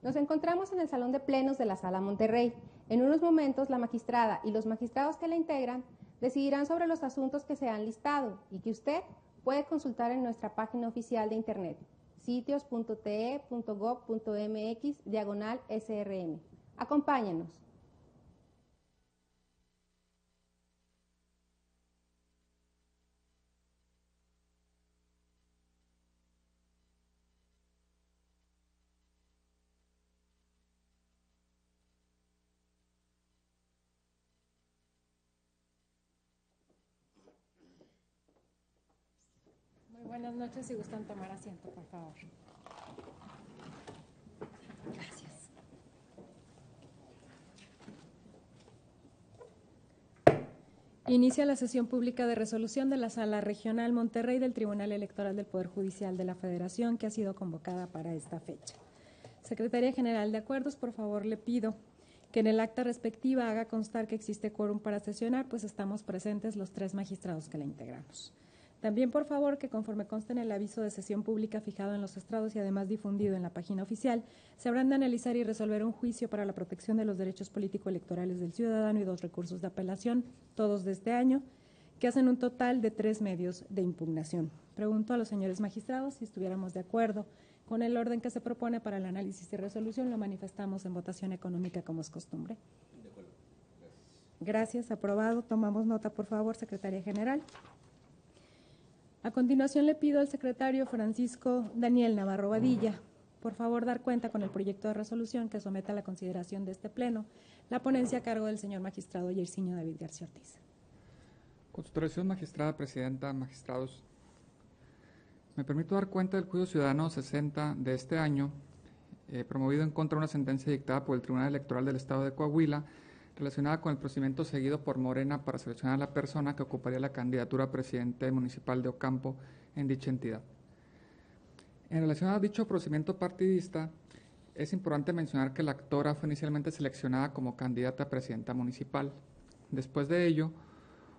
Nos encontramos en el Salón de Plenos de la Sala Monterrey. En unos momentos, la magistrada y los magistrados que la integran decidirán sobre los asuntos que se han listado y que usted puede consultar en nuestra página oficial de Internet, sitios.te.gov.mx/SRM. Acompáñenos. Buenas noches, si gustan tomar asiento, por favor. Gracias. Inicia la sesión pública de resolución de la Sala Regional Monterrey del Tribunal Electoral del Poder Judicial de la Federación, que ha sido convocada para esta fecha. Secretaría General de Acuerdos, por favor, le pido que en el acta respectiva haga constar que existe quórum para sesionar, pues estamos presentes los 3 magistrados que la integramos. También, por favor, que conforme conste en el aviso de sesión pública fijado en los estrados y además difundido en la página oficial, se habrán de analizar y resolver un juicio para la protección de los derechos político-electorales del ciudadano y 2 recursos de apelación, todos de este año, que hacen un total de 3 medios de impugnación. Pregunto a los señores magistrados si estuviéramos de acuerdo con el orden que se propone para el análisis y resolución. Lo manifestamos en votación económica como es costumbre. De acuerdo. Gracias, aprobado. Tomamos nota, por favor, Secretaría General. A continuación le pido al secretario Francisco Daniel Navarro Badilla, por favor, dar cuenta con el proyecto de resolución que someta a la consideración de este Pleno, la ponencia a cargo del señor magistrado Yersinio David García Ortiz. Con su autorización, magistrada presidenta, magistrados, me permito dar cuenta del juicio ciudadano 60 de este año, promovido en contra de una sentencia dictada por el Tribunal Electoral del Estado de Coahuila, relacionada con el procedimiento seguido por Morena para seleccionar a la persona que ocuparía la candidatura a presidente municipal de Ocampo en dicha entidad. En relación a dicho procedimiento partidista, es importante mencionar que la actora fue inicialmente seleccionada como candidata a presidenta municipal. Después de ello,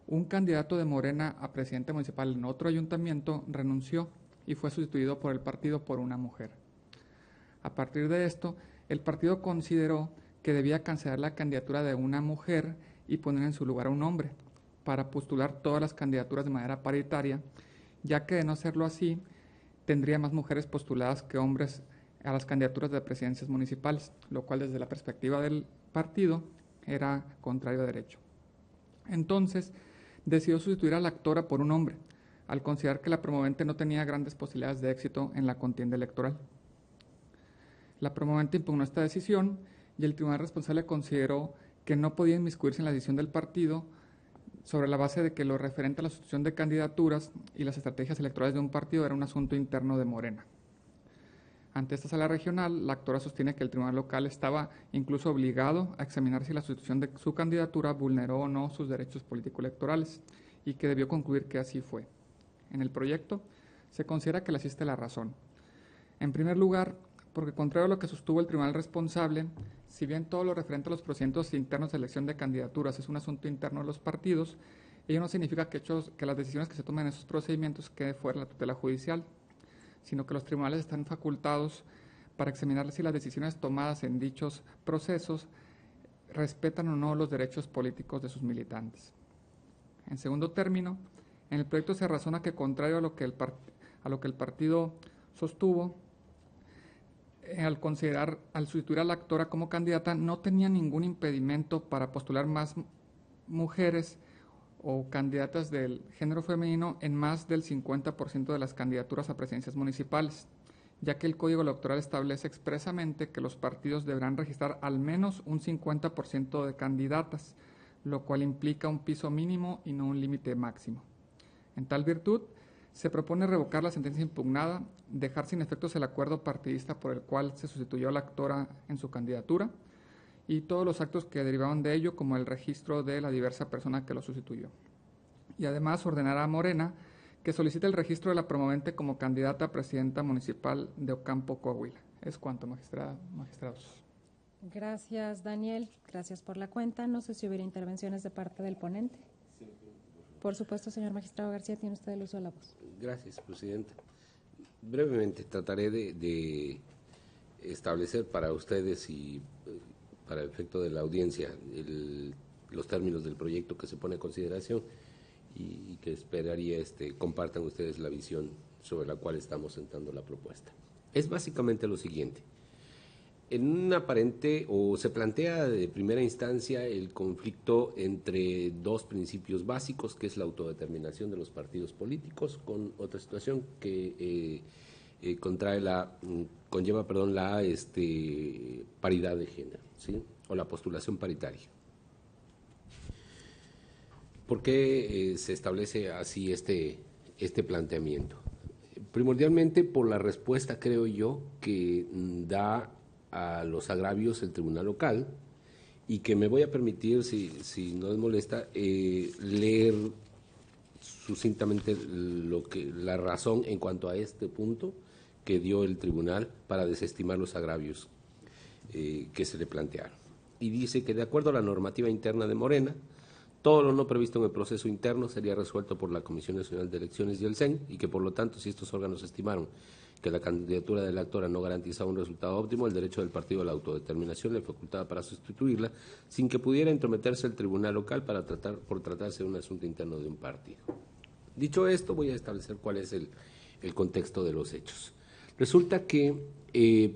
un candidato de Morena a presidente municipal en otro ayuntamiento renunció y fue sustituido por el partido por una mujer. A partir de esto, el partido consideró que debía cancelar la candidatura de una mujer y poner en su lugar a un hombre, para postular todas las candidaturas de manera paritaria, ya que de no hacerlo así, tendría más mujeres postuladas que hombres a las candidaturas de presidencias municipales, lo cual desde la perspectiva del partido era contrario a derecho. Entonces, decidió sustituir a la actora por un hombre, al considerar que la promovente no tenía grandes posibilidades de éxito en la contienda electoral. La promovente impugnó esta decisión y el tribunal responsable consideró que no podía inmiscuirse en la decisión del partido sobre la base de que lo referente a la sustitución de candidaturas y las estrategias electorales de un partido era un asunto interno de Morena. Ante esta sala regional, la actora sostiene que el tribunal local estaba incluso obligado a examinar si la sustitución de su candidatura vulneró o no sus derechos político-electorales y que debió concluir que así fue. En el proyecto se considera que le asiste la razón. En primer lugar, porque contrario a lo que sostuvo el tribunal responsable, si bien todo lo referente a los procedimientos internos de elección de candidaturas es un asunto interno de los partidos, ello no significa que las decisiones que se tomen en esos procedimientos quede fuera de la tutela judicial, sino que los tribunales están facultados para examinar si las decisiones tomadas en dichos procesos respetan o no los derechos políticos de sus militantes. En segundo término, en el proyecto se razona que contrario a lo que el partido sostuvo, al sustituir a la actora como candidata, no tenía ningún impedimento para postular más mujeres o candidatas del género femenino en más del 50% de las candidaturas a presidencias municipales, ya que el Código Electoral establece expresamente que los partidos deberán registrar al menos un 50% de candidatas, lo cual implica un piso mínimo y no un límite máximo. En tal virtud, se propone revocar la sentencia impugnada, dejar sin efectos el acuerdo partidista por el cual se sustituyó a la actora en su candidatura y todos los actos que derivaban de ello, como el registro de la diversa persona que lo sustituyó. Y además ordenará a Morena que solicite el registro de la promovente como candidata a presidenta municipal de Ocampo, Coahuila. Es cuanto, magistrados. Gracias, Daniel. Gracias por la cuenta. No sé si hubiera intervenciones de parte del ponente. Por supuesto, señor magistrado García, tiene usted el uso de la voz. Gracias, presidenta. Brevemente trataré de establecer para ustedes y para el efecto de la audiencia los términos del proyecto que se pone a consideración y que esperaría compartan ustedes la visión sobre la cual estamos sentando la propuesta. Es básicamente lo siguiente. En un aparente, o se plantea de primera instancia el conflicto entre dos principios básicos, que es la autodeterminación de los partidos políticos, con otra situación que conlleva la paridad de género, ¿sí? O la postulación paritaria. ¿Por qué se establece así este planteamiento? Primordialmente por la respuesta, creo yo, que da a los agravios el tribunal local, y que me voy a permitir, si no les molesta, leer sucintamente la razón en cuanto a este punto que dio el tribunal para desestimar los agravios que se le plantearon. Y dice que de acuerdo a la normativa interna de Morena, todo lo no previsto en el proceso interno sería resuelto por la Comisión Nacional de Elecciones y el CEN, y que por lo tanto, si estos órganos estimaron que la candidatura de la actora no garantizaba un resultado óptimo, el derecho del partido a la autodeterminación le facultaba para sustituirla, sin que pudiera entrometerse el tribunal local por tratarse de un asunto interno de un partido. Dicho esto, voy a establecer cuál es el contexto de los hechos. Resulta que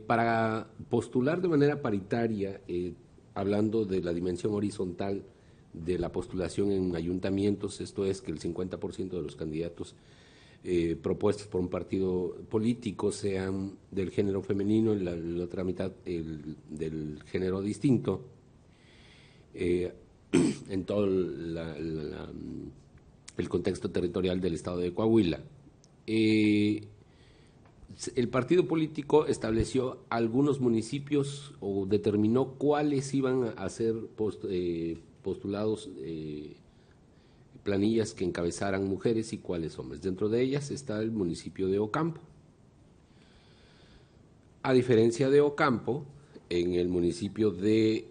para postular de manera paritaria, hablando de la dimensión horizontal de la postulación en ayuntamientos, esto es que el 50% de los candidatos propuestos por un partido político sean del género femenino y la otra mitad del género distinto, en todo el contexto territorial del estado de Coahuila. El partido político estableció algunos municipios o determinó cuáles iban a ser postulados planillas que encabezaran mujeres y cuáles hombres. Dentro de ellas está el municipio de Ocampo. A diferencia de Ocampo, en el municipio de,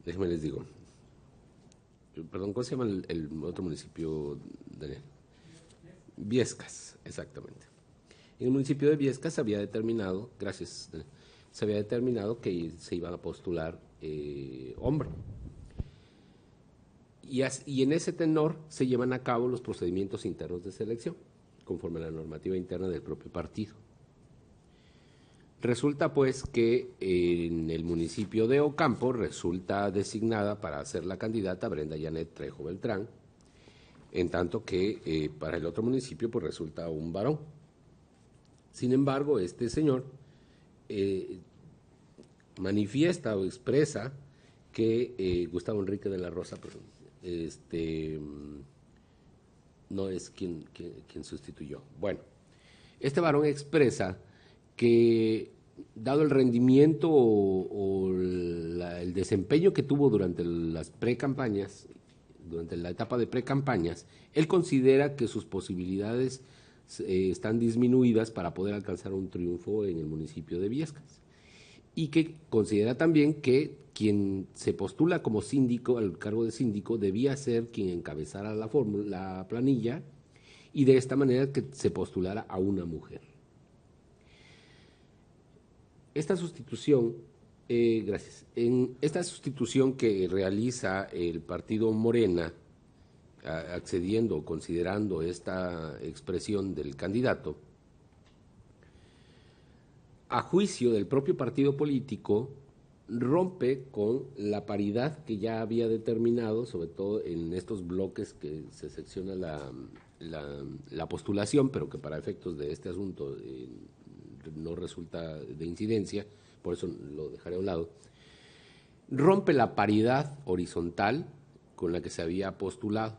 déjenme les digo, perdón, ¿cómo se llama el otro municipio? Viescas, exactamente. En el municipio de Viescas se había determinado, se había determinado que se iba a postular hombre. Y en ese tenor se llevan a cabo los procedimientos internos de selección, conforme a la normativa interna del propio partido. Resulta pues que en el municipio de Ocampo resulta designada para ser la candidata Brenda Janet Trejo Beltrán, en tanto que para el otro municipio pues resulta un varón. Sin embargo, este señor manifiesta o expresa que Gustavo Enrique de la Rosa no es quien sustituyó. Bueno, este varón expresa que dado el rendimiento o el desempeño que tuvo durante las precampañas, durante la etapa de precampañas, él considera que sus posibilidades están disminuidas para poder alcanzar un triunfo en el municipio de Viescas, y que considera también que quien se postula como síndico, al cargo de síndico, debía ser quien encabezara la planilla, y de esta manera que se postulara a una mujer. Esta sustitución, esta sustitución que realiza el partido Morena, accediendo o considerando esta expresión del candidato, a juicio del propio partido político, rompe con la paridad que ya había determinado, sobre todo en estos bloques que se secciona la postulación, pero que para efectos de este asunto no resulta de incidencia, por eso lo dejaré a un lado. Rompe la paridad horizontal con la que se había postulado,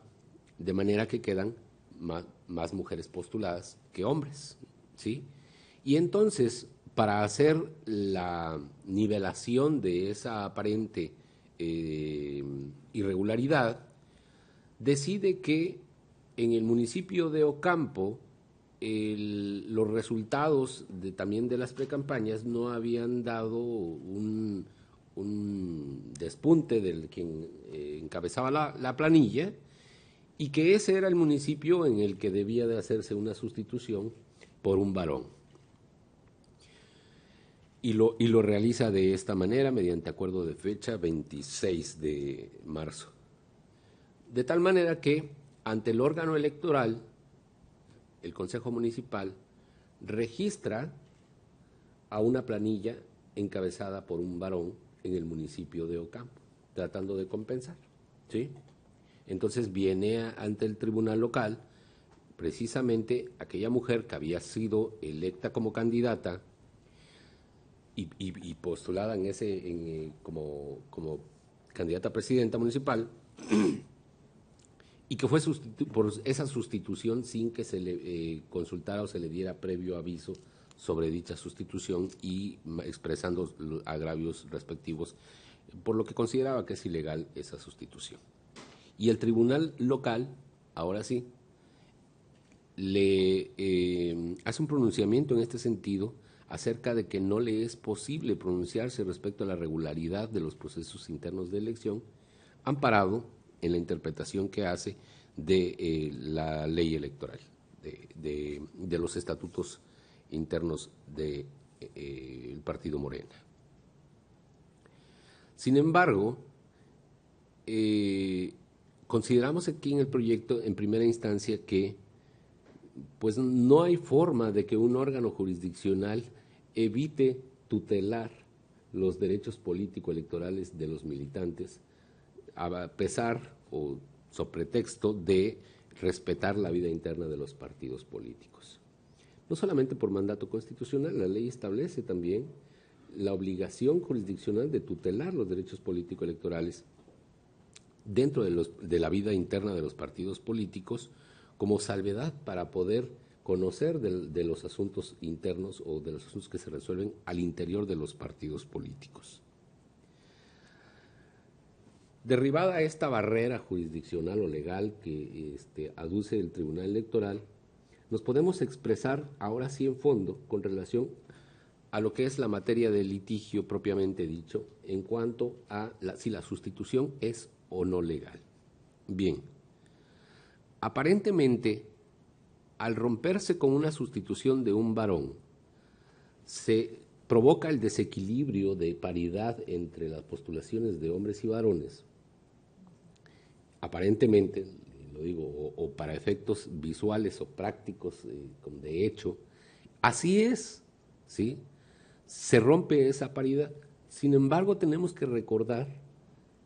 de manera que quedan más mujeres postuladas que hombres, ¿sí? Y entonces, para hacer la nivelación de esa aparente irregularidad, decide que en el municipio de Ocampo los resultados también de las precampañas no habían dado un despunte del quien encabezaba la planilla, y que ese era el municipio en el que debía de hacerse una sustitución por un varón. Y lo realiza de esta manera mediante acuerdo de fecha 26 de marzo. De tal manera que ante el órgano electoral, el Consejo Municipal registra a una planilla encabezada por un varón en el municipio de Ocampo, tratando de compensar, ¿sí? Entonces viene ante el tribunal local precisamente aquella mujer que había sido electa como candidata y postulada como candidata a presidenta municipal y que fue por esa sustitución sin que se le consultara o se le diera previo aviso sobre dicha sustitución y expresando los agravios respectivos, por lo que consideraba que es ilegal esa sustitución. Y el tribunal local, ahora sí, le hace un pronunciamiento en este sentido acerca de que no le es posible pronunciarse respecto a la regularidad de los procesos internos de elección, amparado en la interpretación que hace de la ley electoral, de los estatutos internos del Partido Morena. Sin embargo, consideramos aquí en el proyecto, en primera instancia, que pues no hay forma de que un órgano jurisdiccional evite tutelar los derechos político-electorales de los militantes, a pesar o sobre pretexto de respetar la vida interna de los partidos políticos. No solamente por mandato constitucional, la ley establece también la obligación jurisdiccional de tutelar los derechos político-electorales dentro de la vida interna de los partidos políticos como salvedad para poder conocer de los asuntos internos o de los asuntos que se resuelven al interior de los partidos políticos. Derribada esta barrera jurisdiccional o legal que aduce el Tribunal Electoral, nos podemos expresar ahora sí en fondo con relación a lo que es la materia del litigio propiamente dicho, en cuanto a si la sustitución es o no legal. Bien, aparentemente, al romperse con una sustitución de un varón, se provoca el desequilibrio de paridad entre las postulaciones de hombres y varones. Aparentemente, lo digo, o para efectos visuales o prácticos, de hecho, así es, ¿sí? Se rompe esa paridad. Sin embargo, tenemos que recordar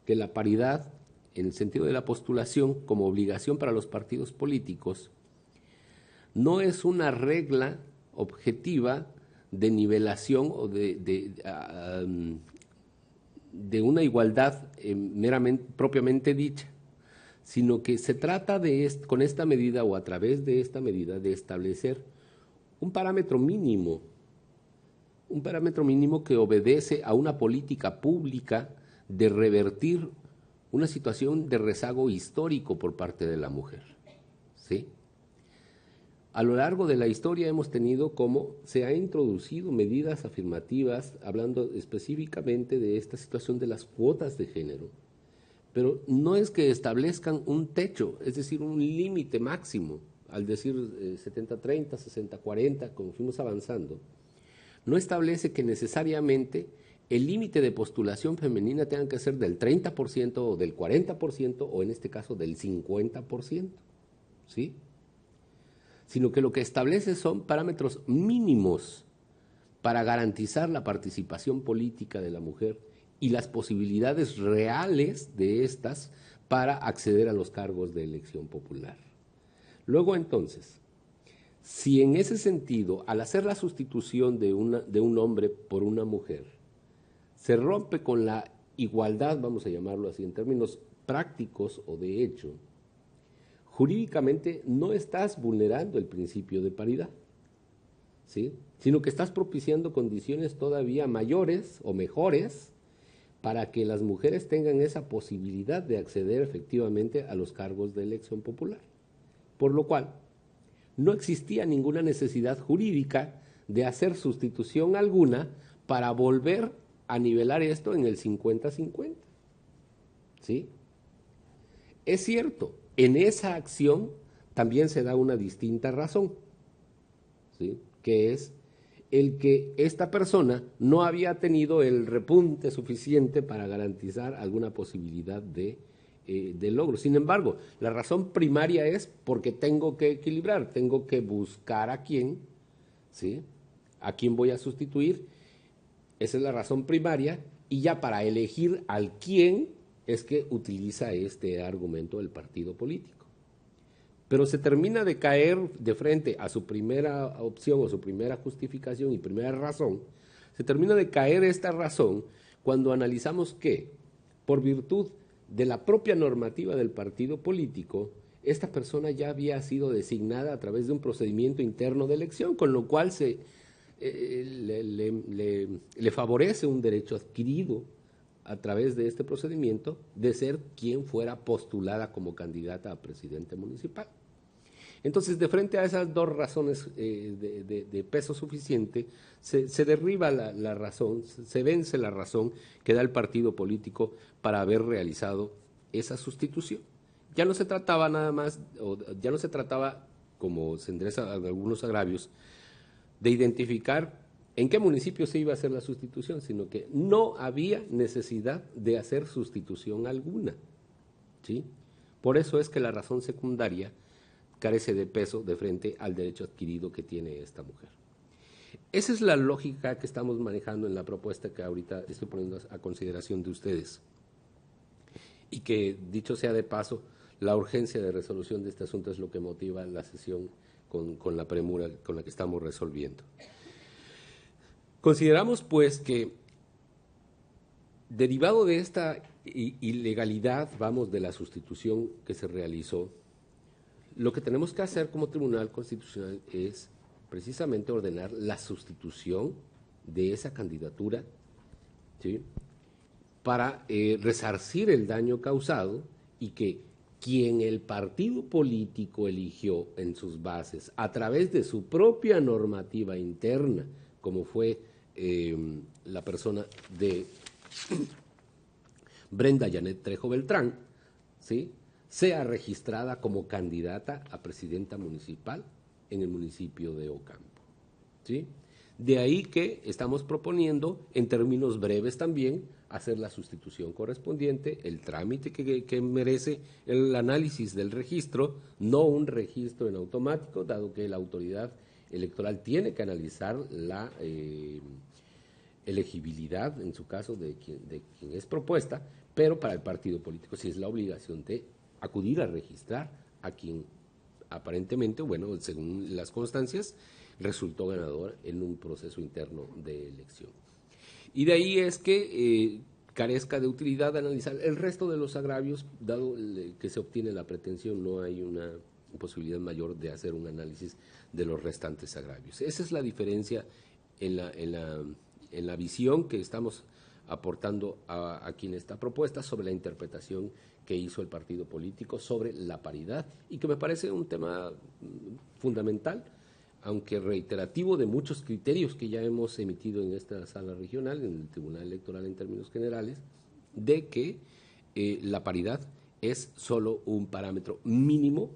que la paridad, en el sentido de la postulación como obligación para los partidos políticos, no es una regla objetiva de nivelación o de una igualdad propiamente dicha, sino que se trata con esta medida o a través de esta medida de establecer un parámetro mínimo que obedece a una política pública de revertir una situación de rezago histórico por parte de la mujer, ¿sí? A lo largo de la historia hemos tenido cómo se han introducido medidas afirmativas, hablando específicamente de esta situación de las cuotas de género, pero no es que establezcan un techo, es decir, un límite máximo, al decir 70-30, 60-40, como fuimos avanzando, no establece que necesariamente el límite de postulación femenina tenga que ser del 30% o del 40% o en este caso del 50%, ¿sí? Sino que lo que establece son parámetros mínimos para garantizar la participación política de la mujer y las posibilidades reales de estas para acceder a los cargos de elección popular. Luego entonces, si en ese sentido, al hacer la sustitución de un hombre por una mujer, se rompe con la igualdad, vamos a llamarlo así, en términos prácticos o de hecho, jurídicamente no estás vulnerando el principio de paridad, ¿sí? Sino que estás propiciando condiciones todavía mayores o mejores para que las mujeres tengan esa posibilidad de acceder efectivamente a los cargos de elección popular. Por lo cual, no existía ninguna necesidad jurídica de hacer sustitución alguna para volver a nivelar esto en el 50-50, ¿sí? Es cierto, en esa acción también se da una distinta razón, ¿sí? Que es el que esta persona no había tenido el repunte suficiente para garantizar alguna posibilidad de logro. Sin embargo, la razón primaria es porque tengo que equilibrar, tengo que buscar a quién, ¿sí? A quién voy a sustituir. Esa es la razón primaria, y ya para elegir al quién es que utiliza este argumento del partido político. Pero se termina de caer de frente a su primera opción o su primera justificación y primera razón, se termina de caer esta razón cuando analizamos que, por virtud de la propia normativa del partido político, esta persona ya había sido designada a través de un procedimiento interno de elección, con lo cual le favorece un derecho adquirido a través de este procedimiento de ser quien fuera postulada como candidata a presidente municipal. Entonces, de frente a esas dos razones de peso suficiente, se derriba la razón, se vence la razón que da el partido político para haber realizado esa sustitución. Ya no se trataba nada más, ya no se trataba, como se endereza algunos agravios, de identificar en qué municipio se iba a hacer la sustitución, sino que no había necesidad de hacer sustitución alguna, ¿sí? Por eso es que la razón secundaria carece de peso de frente al derecho adquirido que tiene esta mujer. Esa es la lógica que estamos manejando en la propuesta que ahorita estoy poniendo a consideración de ustedes. Y que, dicho sea de paso, la urgencia de resolución de este asunto es lo que motiva la sesión con la premura con la que estamos resolviendo. Consideramos, pues, que derivado de esta ilegalidad, vamos, de la sustitución que se realizó, lo que tenemos que hacer como Tribunal Constitucional es precisamente ordenar la sustitución de esa candidatura, ¿sí?, para resarcir el daño causado, y que quien el partido político eligió en sus bases a través de su propia normativa interna, como fue la persona de Brenda Janet Trejo Beltrán, ¿sí?, sea registrada como candidata a presidenta municipal en el municipio de Ocampo, ¿sí? De ahí que estamos proponiendo, en términos breves también, hacer la sustitución correspondiente, el trámite que merece el análisis del registro, no un registro en automático, dado que la autoridad electoral tiene que analizar la elegibilidad, en su caso, de quien es propuesta, pero para el partido político sí es la obligación de acudir a registrar a quien aparentemente, bueno, según las constancias, resultó ganador en un proceso interno de elección. Y de ahí es que carezca de utilidad analizar el resto de los agravios, dado que se obtiene la pretensión, no hay una posibilidad mayor de hacer un análisis de los restantes agravios. Esa es la diferencia en la visión que estamos aportando aquí en esta propuesta sobre la interpretación que hizo el partido político sobre la paridad, y que me parece un tema fundamental, aunque reiterativo de muchos criterios que ya hemos emitido en esta sala regional, en el Tribunal Electoral en términos generales, de que la paridad es solo un parámetro mínimo,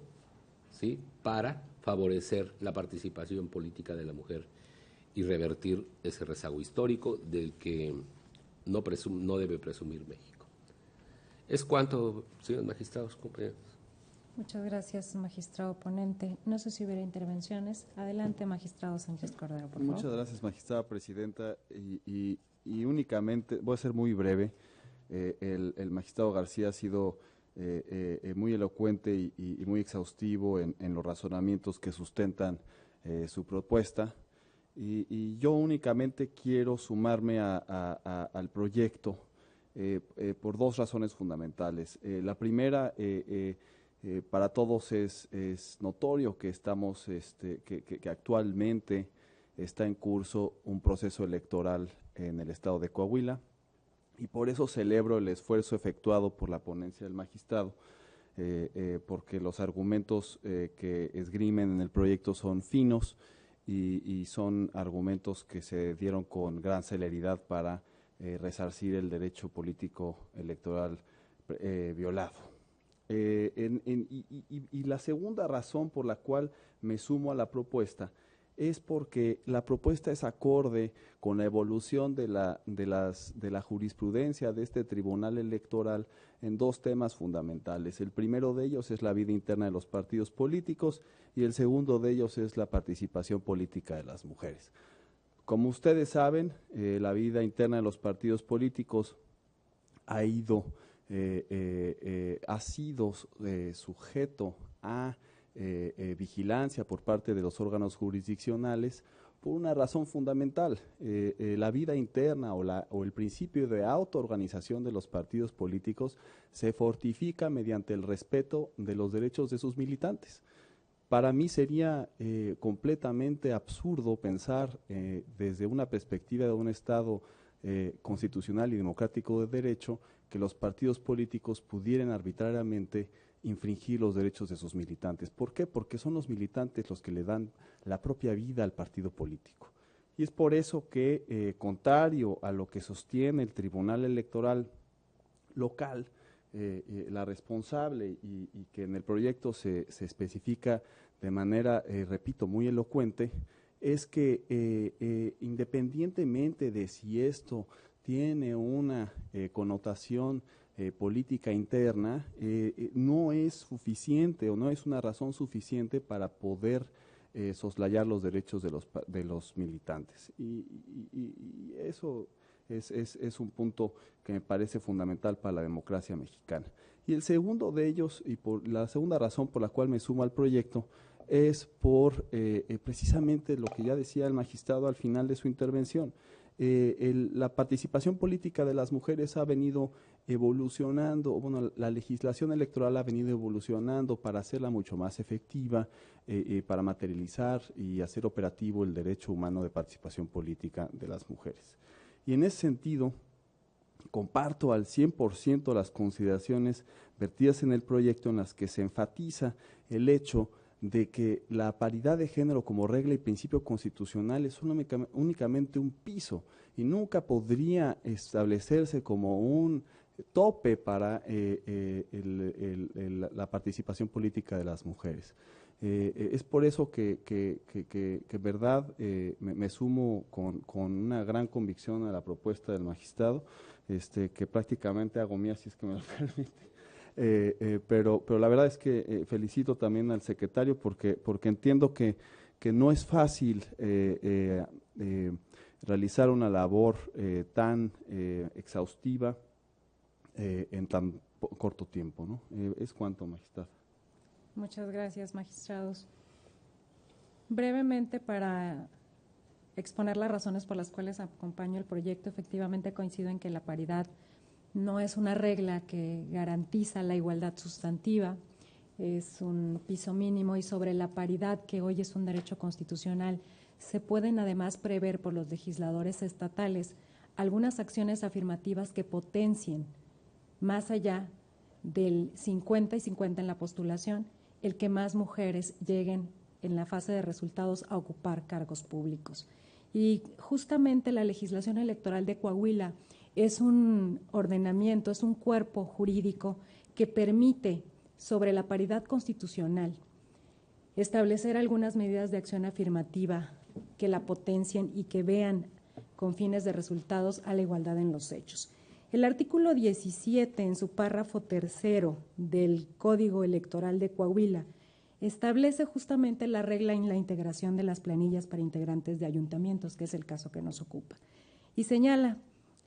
¿sí?, para favorecer la participación política de la mujer y revertir ese rezago histórico del que no debe presumir México. Es cuanto, señores magistrados, compañeros. Muchas gracias, magistrado ponente. No sé si hubiera intervenciones. Adelante, magistrado Sánchez Cordero, por favor. Muchas gracias, magistrada presidenta. Y únicamente, voy a ser muy breve. El magistrado García ha sido muy elocuente y muy exhaustivo en los razonamientos que sustentan su propuesta. Y yo únicamente quiero sumarme al proyecto por dos razones fundamentales. La primera, para todos es notorio que estamos, que actualmente está en curso un proceso electoral en el estado de Coahuila, y por eso celebro el esfuerzo efectuado por la ponencia del magistrado, porque los argumentos que esgrimen en el proyecto son finos y son argumentos que se dieron con gran celeridad para resarcir el derecho político electoral violado. Y la segunda razón por la cual me sumo a la propuesta es porque la propuesta es acorde con la evolución de la jurisprudencia de este tribunal electoral en dos temas fundamentales. El primero de ellos es la vida interna de los partidos políticos y el segundo de ellos es la participación política de las mujeres. Como ustedes saben, la vida interna de los partidos políticos ha sido sujeto a vigilancia por parte de los órganos jurisdiccionales por una razón fundamental. La vida interna o el principio de autoorganización de los partidos políticos se fortifica mediante el respeto de los derechos de sus militantes. Para mí sería completamente absurdo pensar desde una perspectiva de un Estado constitucional y democrático de derecho que los partidos políticos pudieran arbitrariamente infringir los derechos de sus militantes. ¿Por qué? Porque son los militantes los que le dan la propia vida al partido político. Y es por eso que, contrario a lo que sostiene el Tribunal Electoral local, la responsable y que en el proyecto se especifica de manera, repito, muy elocuente, es que independientemente de si esto tiene una connotación política interna, no es suficiente o no es una razón suficiente para poder soslayar los derechos de los militantes. Y eso es un punto que me parece fundamental para la democracia mexicana. Y el segundo de ellos, y por la segunda razón por la cual me sumo al proyecto, es por precisamente lo que ya decía el magistrado al final de su intervención. La participación política de las mujeres ha venido evolucionando, bueno, la legislación electoral ha venido evolucionando para hacerla mucho más efectiva, para materializar y hacer operativo el derecho humano de participación política de las mujeres. Y en ese sentido, comparto al 100% las consideraciones vertidas en el proyecto en las que se enfatiza el hecho de que la paridad de género como regla y principio constitucional es únicamente un piso y nunca podría establecerse como un tope para la participación política de las mujeres. Es por eso que verdad me sumo con una gran convicción a la propuesta del magistrado, que prácticamente hago mía, si es que me lo permite. Pero la verdad es que felicito también al secretario porque entiendo que no es fácil realizar una labor tan exhaustiva en tan corto tiempo, ¿no? Es cuanto, magistrado. Muchas gracias, magistrados. Brevemente, para exponer las razones por las cuales acompaño el proyecto, efectivamente coincido en que la paridad no es una regla que garantiza la igualdad sustantiva, es un piso mínimo, y sobre la paridad, que hoy es un derecho constitucional, se pueden además prever por los legisladores estatales algunas acciones afirmativas que potencien, más allá del 50 y 50 en la postulación, el que más mujeres lleguen en la fase de resultados a ocupar cargos públicos. Y justamente la legislación electoral de Coahuila es un ordenamiento, es un cuerpo jurídico que permite, sobre la paridad constitucional, establecer algunas medidas de acción afirmativa que la potencien y que vean con fines de resultados a la igualdad en los hechos. El artículo 17, en su párrafo tercero del Código Electoral de Coahuila, establece justamente la regla en la integración de las planillas para integrantes de ayuntamientos, que es el caso que nos ocupa, y señala: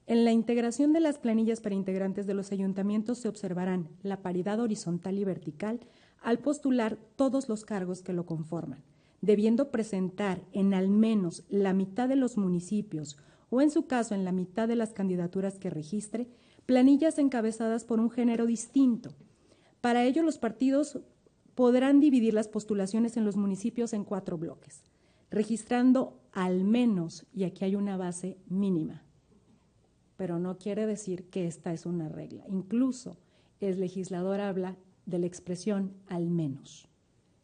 en la integración de las planillas para integrantes de los ayuntamientos se observarán la paridad horizontal y vertical al postular todos los cargos que lo conforman, debiendo presentar en al menos la mitad de los municipios o en su caso en la mitad de las candidaturas que registre, planillas encabezadas por un género distinto. Para ello, los partidos podrán dividir las postulaciones en los municipios en 4 bloques, registrando al menos, y aquí hay una base mínima, pero no quiere decir que esta es una regla. Incluso el legislador habla de la expresión al menos.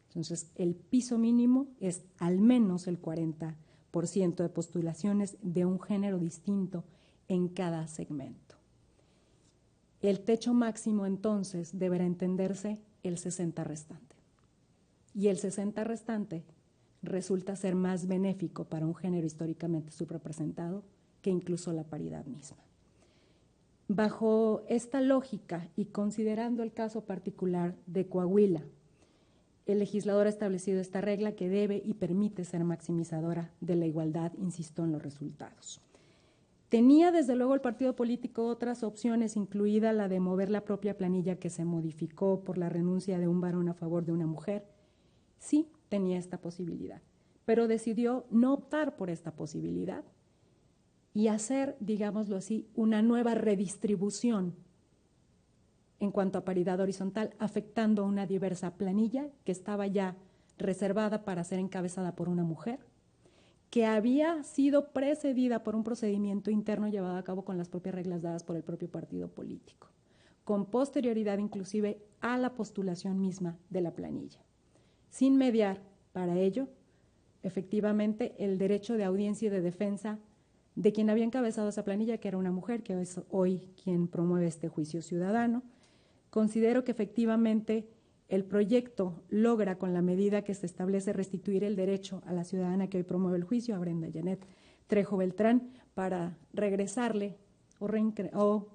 Entonces, el piso mínimo es al menos el 40% de postulaciones de un género distinto en cada segmento. El techo máximo, entonces, deberá entenderse el 60 restante. Y el 60 restante resulta ser más benéfico para un género históricamente subrepresentado que incluso la paridad misma. Bajo esta lógica y considerando el caso particular de Coahuila, el legislador ha establecido esta regla que debe y permite ser maximizadora de la igualdad, insisto, en los resultados. Tenía desde luego el partido político otras opciones, incluida la de mover la propia planilla que se modificó por la renuncia de un varón a favor de una mujer. Sí, tenía esta posibilidad, pero decidió no optar por esta posibilidad y hacer, digámoslo así, una nueva redistribución en cuanto a paridad horizontal, afectando a una diversa planilla que estaba ya reservada para ser encabezada por una mujer, que había sido precedida por un procedimiento interno llevado a cabo con las propias reglas dadas por el propio partido político, con posterioridad inclusive a la postulación misma de la planilla, sin mediar para ello, efectivamente, el derecho de audiencia y de defensa de quien había encabezado esa planilla, que era una mujer, que es hoy quien promueve este juicio ciudadano. Considero que efectivamente el proyecto logra, con la medida que se establece, restituir el derecho a la ciudadana que hoy promueve el juicio, a Brenda Janet Trejo Beltrán, para regresarle o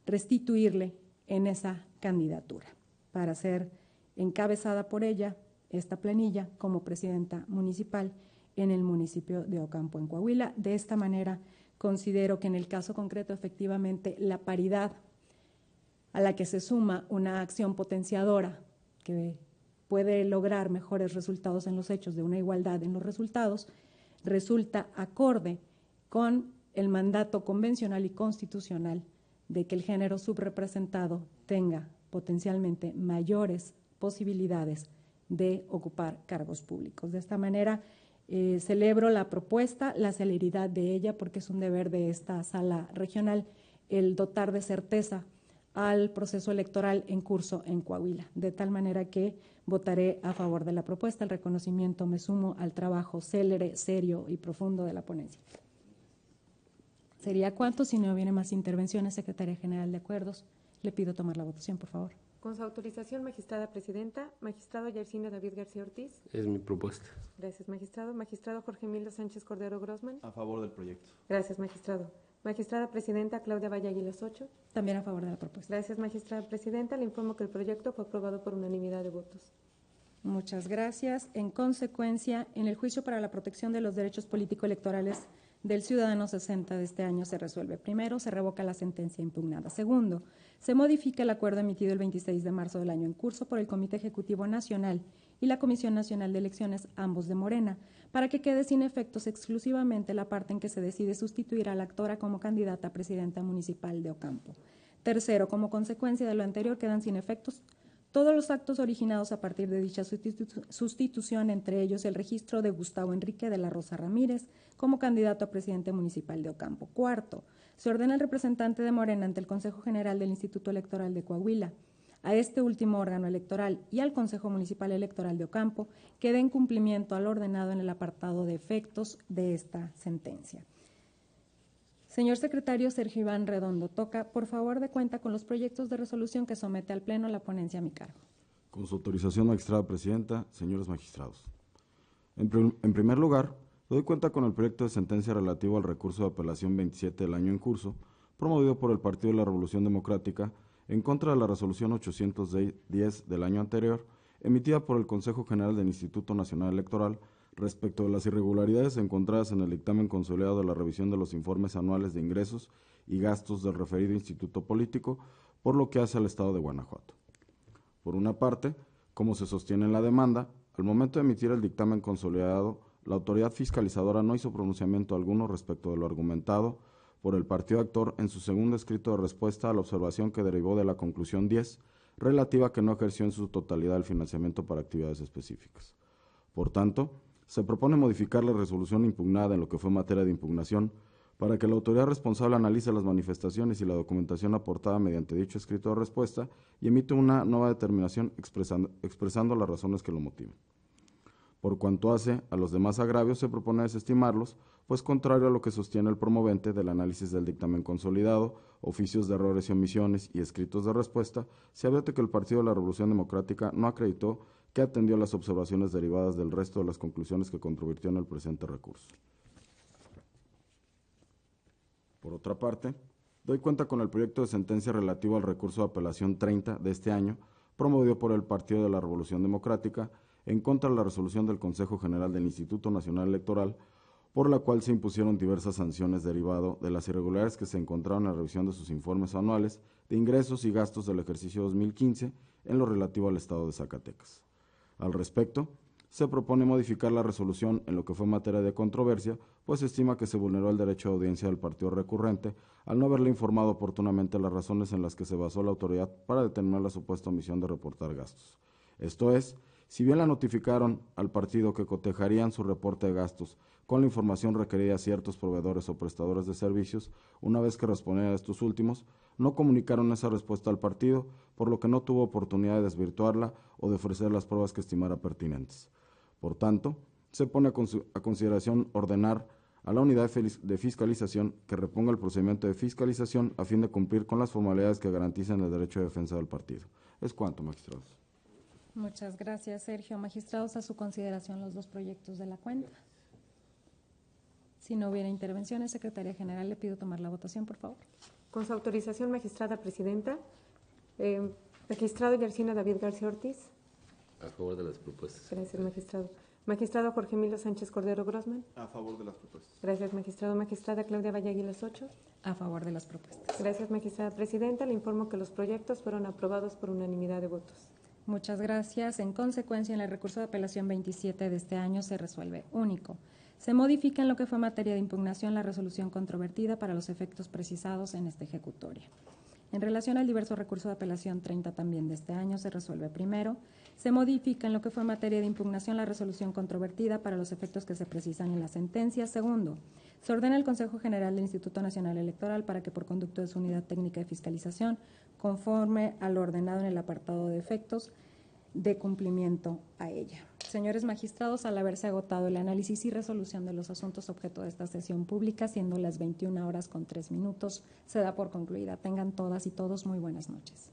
restituirle en esa candidatura, para ser encabezada por ella esta planilla como presidenta municipal en el municipio de Ocampo, en Coahuila. De esta manera, considero que en el caso concreto, efectivamente, la paridad a la que se suma una acción potenciadora que puede lograr mejores resultados en los hechos de una igualdad en los resultados, resulta acorde con el mandato convencional y constitucional de que el género subrepresentado tenga potencialmente mayores posibilidades de ocupar cargos públicos. De esta manera, celebro la propuesta, la celeridad de ella, porque es un deber de esta sala regional el dotar de certeza al proceso electoral en curso en Coahuila, de tal manera que votaré a favor de la propuesta. El reconocimiento, me sumo al trabajo célere, serio y profundo de la ponencia. ¿Sería cuánto? Si no viene más intervenciones, Secretaría General de Acuerdos, le pido tomar la votación, por favor. Con su autorización, magistrada presidenta, magistrado Yersinio David García Ortiz. Es mi propuesta. Gracias, magistrado. Magistrado Jorge Emilio Sánchez Cordero Grossman. A favor del proyecto. Gracias, magistrado. Magistrada presidenta Claudia Valle Aguilas Ocho. También a favor de la propuesta. Gracias, magistrada presidenta. Le informo que el proyecto fue aprobado por unanimidad de votos. Muchas gracias. En consecuencia, en el juicio para la protección de los derechos político-electorales del ciudadano 60 de este año se resuelve. Primero, se revoca la sentencia impugnada. Segundo, se modifica el acuerdo emitido el 26 de marzo del año en curso por el Comité Ejecutivo Nacional y la Comisión Nacional de Elecciones, ambos de Morena, para que quede sin efectos exclusivamente la parte en que se decide sustituir a la actora como candidata a presidenta municipal de Ocampo. Tercero, como consecuencia de lo anterior, quedan sin efectos todos los actos originados a partir de dicha sustitución, entre ellos el registro de Gustavo Enrique de la Rosa Ramírez como candidato a presidente municipal de Ocampo. Cuarto, se ordena al representante de Morena ante el Consejo General del Instituto Electoral de Coahuila, a este último órgano electoral y al Consejo Municipal Electoral de Ocampo que den cumplimiento al ordenado en el apartado de efectos de esta sentencia. Señor secretario Sergio Iván Redondo Toca, por favor, dé cuenta con los proyectos de resolución que somete al Pleno la ponencia a mi cargo. Con su autorización, magistrada presidenta, señores magistrados. En primer lugar, doy cuenta con el proyecto de sentencia relativo al recurso de apelación 27 del año en curso, promovido por el Partido de la Revolución Democrática, en contra de la resolución 810 del año anterior, emitida por el Consejo General del Instituto Nacional Electoral, respecto de las irregularidades encontradas en el dictamen consolidado de la revisión de los informes anuales de ingresos y gastos del referido instituto político, por lo que hace al Estado de Guanajuato. Por una parte, como se sostiene en la demanda, al momento de emitir el dictamen consolidado, la autoridad fiscalizadora no hizo pronunciamiento alguno respecto de lo argumentado por el partido actor en su segundo escrito de respuesta a la observación que derivó de la conclusión 10, relativa a que no ejerció en su totalidad el financiamiento para actividades específicas. Por tanto, se propone modificar la resolución impugnada en lo que fue materia de impugnación para que la autoridad responsable analice las manifestaciones y la documentación aportada mediante dicho escrito de respuesta y emite una nueva determinación expresando las razones que lo motiven. Por cuanto hace a los demás agravios, se propone desestimarlos, pues contrario a lo que sostiene el promovente del análisis del dictamen consolidado, oficios de errores y omisiones y escritos de respuesta, se advierte que el Partido de la Revolución Democrática no acreditó que atendió las observaciones derivadas del resto de las conclusiones que controvirtió en el presente recurso. Por otra parte, doy cuenta con el proyecto de sentencia relativo al recurso de apelación 30 de este año, promovido por el Partido de la Revolución Democrática, en contra de la resolución del Consejo General del Instituto Nacional Electoral, por la cual se impusieron diversas sanciones derivado de las irregularidades que se encontraron en la revisión de sus informes anuales de ingresos y gastos del ejercicio 2015 en lo relativo al Estado de Zacatecas. Al respecto, se propone modificar la resolución en lo que fue materia de controversia, pues se estima que se vulneró el derecho de audiencia del partido recurrente al no haberle informado oportunamente las razones en las que se basó la autoridad para determinar la supuesta omisión de reportar gastos. Esto es, si bien la notificaron al partido que cotejarían su reporte de gastos con la información requerida a ciertos proveedores o prestadores de servicios, una vez que respondieran a estos últimos, no comunicaron esa respuesta al partido, por lo que no tuvo oportunidad de desvirtuarla o de ofrecer las pruebas que estimara pertinentes. Por tanto, se pone a consideración ordenar a la unidad de fiscalización que reponga el procedimiento de fiscalización a fin de cumplir con las formalidades que garanticen el derecho de defensa del partido. Es cuanto, magistrados. Muchas gracias, Sergio. Magistrados, a su consideración los dos proyectos de la cuenta. Si no hubiera intervenciones, Secretaría General, le pido tomar la votación, por favor. Con su autorización, magistrada presidenta, magistrado Yersino David García Ortiz. A favor de las propuestas. Gracias, magistrado. Magistrado Jorge Emilio Sánchez Cordero Grossman. A favor de las propuestas. Gracias, magistrado. Magistrada Claudia Valle Aguilas Ocho. A favor de las propuestas. Gracias, magistrada presidenta. Le informo que los proyectos fueron aprobados por unanimidad de votos. Muchas gracias. En consecuencia, en el recurso de apelación 27 de este año se resuelve único. Se modifica en lo que fue materia de impugnación la resolución controvertida para los efectos precisados en esta ejecutoria. En relación al diverso recurso de apelación 30 también de este año se resuelve primero. Se modifica en lo que fue materia de impugnación la resolución controvertida para los efectos que se precisan en la sentencia. Segundo, se ordena al Consejo General del Instituto Nacional Electoral para que por conducto de su unidad técnica de fiscalización, conforme a lo ordenado en el apartado de efectos, dé cumplimiento a ella. Señores magistrados, al haberse agotado el análisis y resolución de los asuntos objeto de esta sesión pública, siendo las 21 horas con 3 minutos, se da por concluida. Tengan todas y todos muy buenas noches.